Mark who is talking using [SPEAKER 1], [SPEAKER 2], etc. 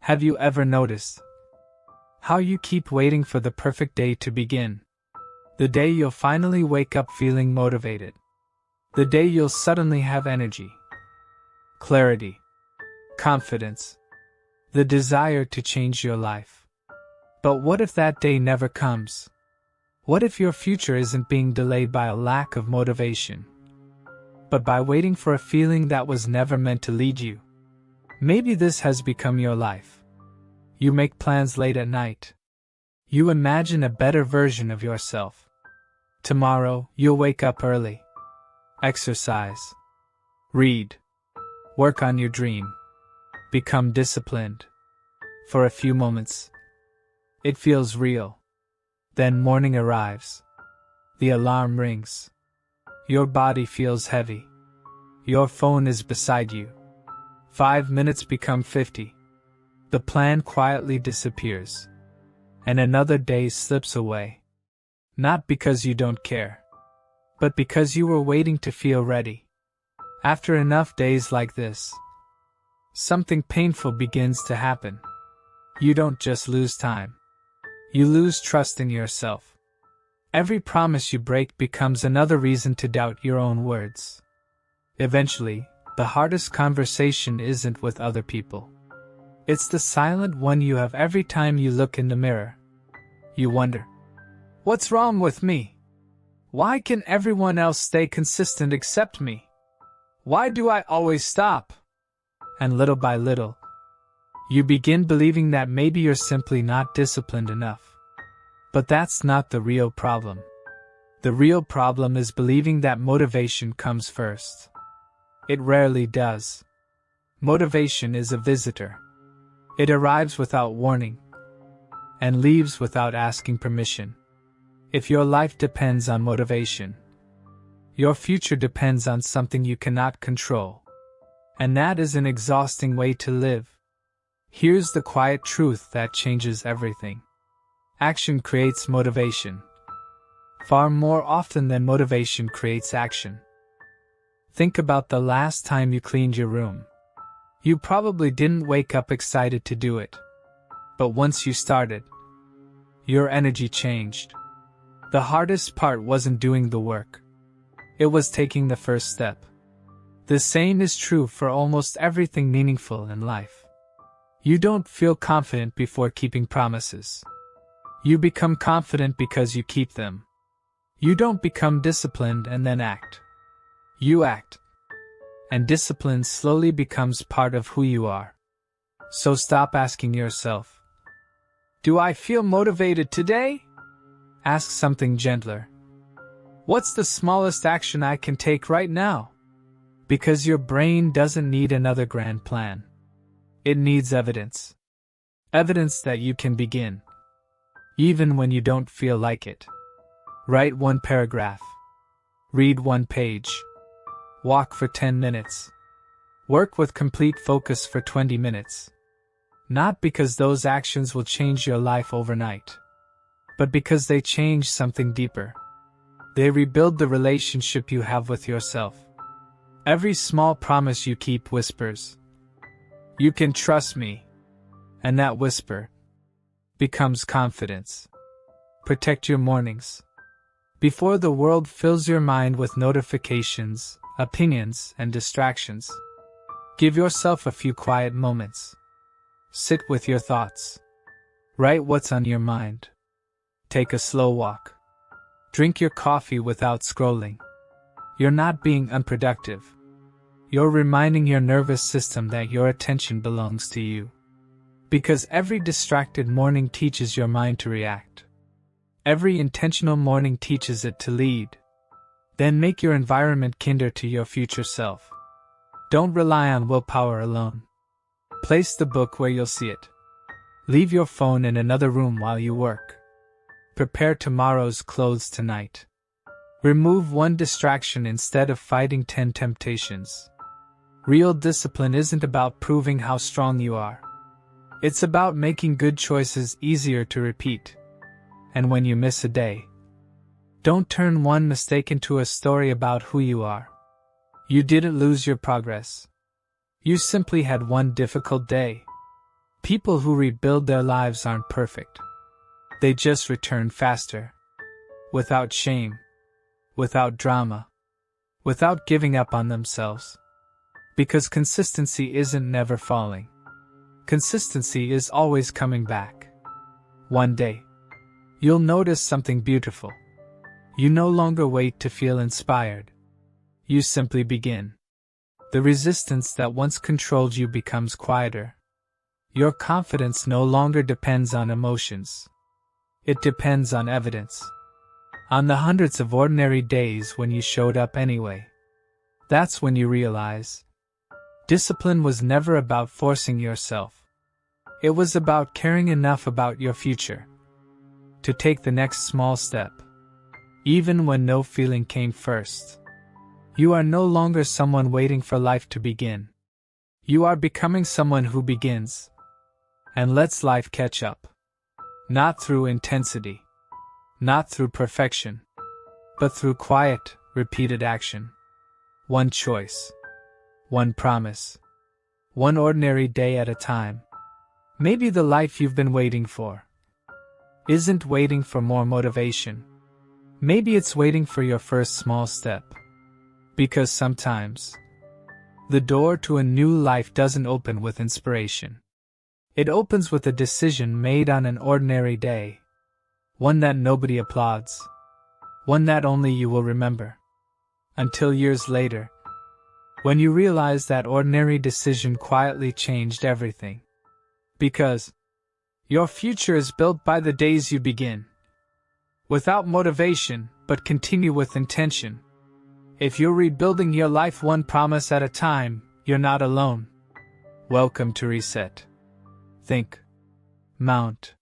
[SPEAKER 1] Have you ever noticed how you keep waiting for the perfect day to begin? The day you'll finally wake up feeling motivated. The day you'll suddenly have energy, clarity, confidence, the desire to change your life. But what if that day never comes? What if your future isn't being delayed by a lack of motivation, but by waiting for a feeling that was never meant to lead you? Maybe this has become your life. You make plans late at night. You imagine a better version of yourself. Tomorrow, you'll wake up early. Exercise. Read. Work on your dream. Become disciplined. For a few moments, it feels real. Then morning arrives. The alarm rings. Your body feels heavy. Your phone is beside you. 5 minutes become 50. The plan quietly disappears. And another day slips away. Not because you don't care, but because you were waiting to feel ready. After enough days like this, something painful begins to happen. You don't just lose time. You lose trust in yourself. Every promise you break becomes another reason to doubt your own words. Eventually, the hardest conversation isn't with other people. It's the silent one you have every time you look in the mirror. You wonder, what's wrong with me? Why can everyone else stay consistent except me? Why do I always stop? And little by little, you begin believing that maybe you're simply not disciplined enough. But that's not the real problem. The real problem is believing that motivation comes first. It rarely does. Motivation is a visitor. It arrives without warning and leaves without asking permission. If your life depends on motivation, your future depends on something you cannot control. And that is an exhausting way to live. Here's the quiet truth that changes everything. Action creates motivation. Far more often than motivation creates action. Think about the last time you cleaned your room. You probably didn't wake up excited to do it. But once you started, your energy changed. The hardest part wasn't doing the work. It was taking the first step. The same is true for almost everything meaningful in life. You don't feel confident before keeping promises. You become confident because you keep them. You don't become disciplined and then act. You act. And discipline slowly becomes part of who you are. So stop asking yourself, do I feel motivated today? Ask something gentler. What's the smallest action I can take right now? Because your brain doesn't need another grand plan. It needs evidence. Evidence that you can begin. Even when you don't feel like it. Write one paragraph. Read one page. Walk for 10 minutes. Work with complete focus for 20 minutes. Not because those actions will change your life overnight, but because they change something deeper. They rebuild the relationship you have with yourself. Every small promise you keep whispers, "You can trust me." And that whisper becomes confidence. Protect your mornings. Before the world fills your mind with notifications, opinions, and distractions, give yourself a few quiet moments. Sit with your thoughts. Write what's on your mind. Take a slow walk. Drink your coffee without scrolling. You're not being unproductive. You're reminding your nervous system that your attention belongs to you. Because every distracted morning teaches your mind to react. Every intentional morning teaches it to lead. Then make your environment kinder to your future self. Don't rely on willpower alone. Place the book where you'll see it. Leave your phone in another room while you work. Prepare tomorrow's clothes tonight. Remove one distraction instead of fighting 10 temptations. Real discipline isn't about proving how strong you are. It's about making good choices easier to repeat. And when you miss a day, don't turn one mistake into a story about who you are. You didn't lose your progress. You simply had one difficult day. People who rebuild their lives aren't perfect. They just return faster. Without shame. Without drama. Without giving up on themselves. Because consistency isn't never falling. Consistency is always coming back. One day, you'll notice something beautiful. You no longer wait to feel inspired. You simply begin. The resistance that once controlled you becomes quieter. Your confidence no longer depends on emotions. It depends on evidence. On the hundreds of ordinary days when you showed up anyway. That's when you realize. Discipline was never about forcing yourself. It was about caring enough about your future to take the next small step, even when no feeling came first. You are no longer someone waiting for life to begin. You are becoming someone who begins and lets life catch up. Not through intensity, not through perfection, but through quiet, repeated action. One choice, one promise, one ordinary day at a time. Maybe the life you've been waiting for isn't waiting for more motivation. Maybe it's waiting for your first small step. Because sometimes, the door to a new life doesn't open with inspiration. It opens with a decision made on an ordinary day. One that nobody applauds. One that only you will remember. Until years later, when you realize that ordinary decision quietly changed everything. Because your future is built by the days you begin. Without motivation, but continue with intention. If you're rebuilding your life one promise at a time, you're not alone. Welcome to Reset. Think. Mount.